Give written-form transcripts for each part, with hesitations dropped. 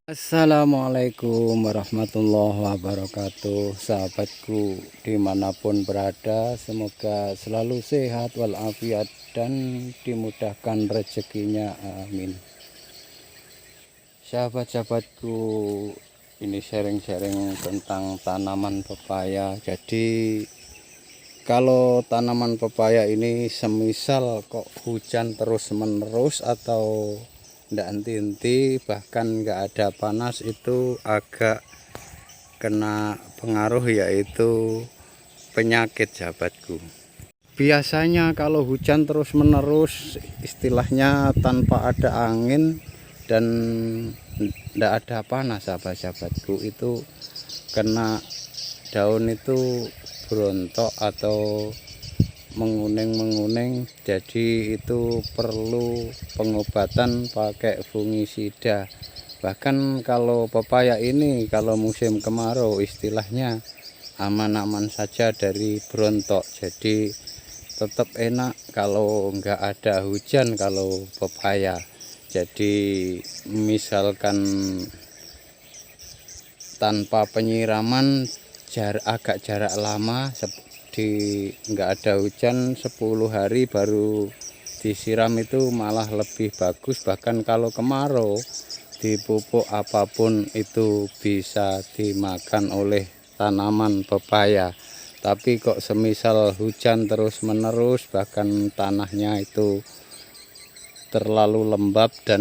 Assalamualaikum warahmatullahi wabarakatuh. Sahabatku dimanapun berada, semoga selalu sehat walafiat dan dimudahkan rezekinya, amin. Sahabat-sahabatku, ini sharing-sharing tentang tanaman pepaya. Jadi kalau tanaman pepaya ini semisal kok hujan terus menerus atau ndak henti-henti, bahkan nggak ada panas, itu agak kena pengaruh yaitu penyakit, sahabatku. Biasanya kalau hujan terus menerus, istilahnya tanpa ada angin dan ndak ada panas, sahabat-sahabatku, itu kena daun itu berontok atau menguning-menguning. Jadi itu perlu pengobatan pakai fungisida. Bahkan kalau pepaya ini kalau musim kemarau istilahnya aman-aman saja dari berontok. Jadi tetap enak kalau nggak ada hujan kalau pepaya. Jadi misalkan tanpa penyiraman agak jarak lama, di nggak ada hujan 10 hari baru disiram, itu malah lebih bagus. Bahkan kalau kemarau dipupuk apapun itu bisa dimakan oleh tanaman pepaya. Tapi kok semisal hujan terus menerus, bahkan tanahnya itu terlalu lembab dan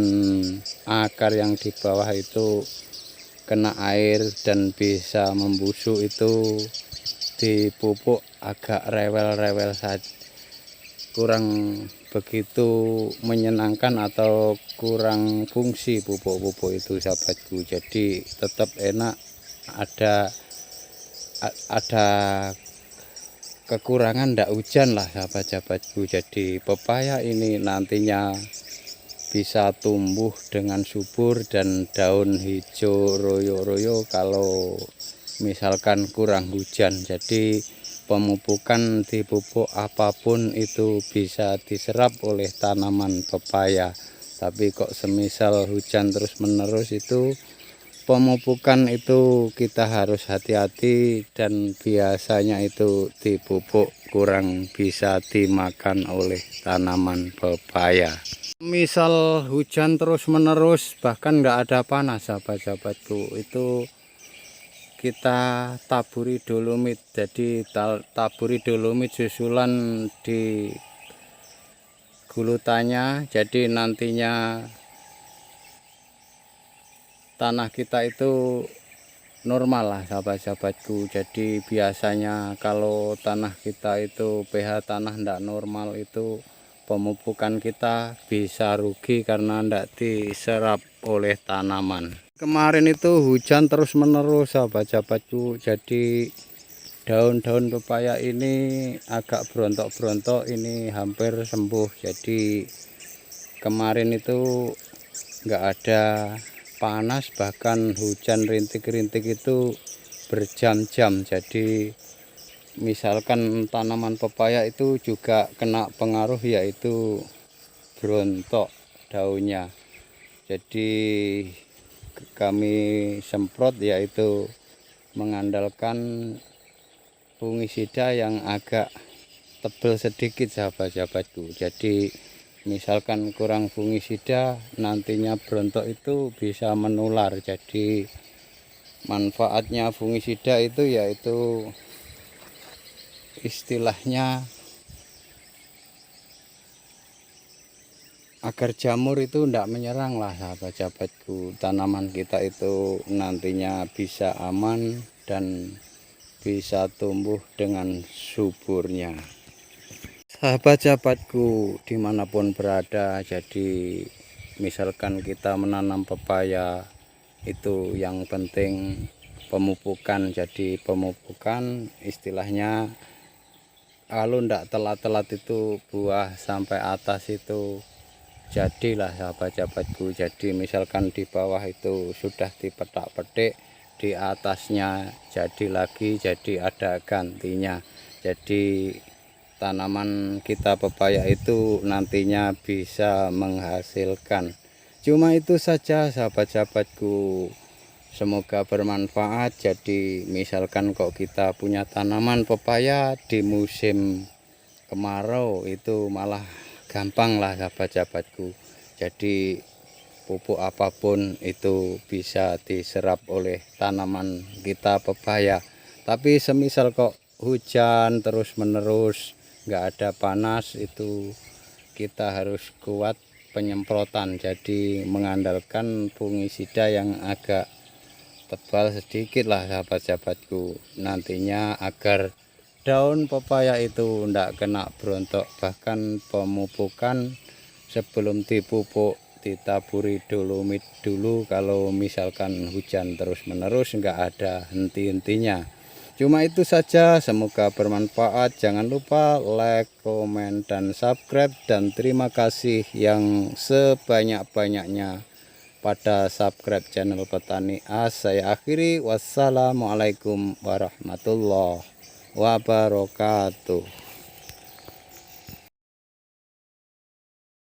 akar yang di bawah itu kena air dan bisa membusuk, itu dipupuk agak rewel-rewel saja, kurang begitu menyenangkan atau kurang fungsi pupuk-pupuk itu, sahabatku. Jadi tetap enak, ada kekurangan ndak hujan lah, sahabat-sahabatku. Jadi pepaya ini nantinya bisa tumbuh dengan subur dan daun hijau royo-royo kalau misalkan kurang hujan. Jadi pemupukan dipupuk apapun itu bisa diserap oleh tanaman pepaya. Tapi kok semisal hujan terus menerus, itu pemupukan itu kita harus hati-hati, dan biasanya itu dipupuk kurang bisa dimakan oleh tanaman pepaya. Misal hujan terus menerus bahkan nggak ada panas, sahabat-sahabatku, itu kita taburi dolomit. Jadi taburi dolomit susulan di gulutannya. Jadi nantinya tanah kita itu normal lah, sahabat-sahabatku. Jadi biasanya kalau tanah kita itu pH tanah ndak normal, itu pemupukan kita bisa rugi karena ndak diserap oleh tanaman. Kemarin itu hujan terus menerus, sahabat-sahabatku. Jadi daun-daun pepaya ini agak berontok-berontok, ini hampir sembuh. Jadi kemarin itu nggak ada panas, bahkan hujan rintik-rintik itu berjam-jam. Jadi misalkan tanaman pepaya itu juga kena pengaruh yaitu berontok daunnya. Jadi kami semprot yaitu mengandalkan fungisida yang agak tebal sedikit, sahabat-sahabatku. Jadi misalkan kurang fungisida, nantinya berontok itu bisa menular. Jadi manfaatnya fungisida itu yaitu istilahnya agar jamur itu tidak menyerang lah, sahabat-sahabatku. Tanaman kita itu nantinya bisa aman dan bisa tumbuh dengan suburnya. Sahabat-sahabatku dimanapun berada, jadi misalkan kita menanam pepaya, itu yang penting pemupukan. Jadi pemupukan istilahnya kalau ndak telat-telat itu buah sampai atas itu jadilah, sahabat-sahabatku. Jadi misalkan di bawah itu sudah dipetak-petik, di atasnya jadi lagi, jadi ada gantinya. Jadi tanaman kita pepaya itu nantinya bisa menghasilkan Cuma itu saja sahabat-sahabatku, semoga bermanfaat. Jadi misalkan kok kita punya tanaman pepaya di musim kemarau itu malah gampang lah sahabat-sahabatku. Jadi pupuk apapun itu bisa diserap oleh tanaman kita pepaya. Tapi semisal kok hujan terus menerus, nggak ada panas, itu kita harus kuat penyemprotan. Jadi mengandalkan fungisida yang agak tebal sedikit lah sahabat-sahabatku, nantinya agar daun pepaya itu ndak kena berontok. Bahkan pemupukan sebelum dipupuk ditaburi dolomit dulu, kalau misalkan hujan terus menerus nggak ada henti-hentinya. Cuma itu saja, semoga bermanfaat. Jangan lupa like, komen, dan subscribe, dan terima kasih yang sebanyak-banyaknya pada subscribe channel Petani As. Saya akhiri, wassalamualaikum warahmatullahi wabarakatuh.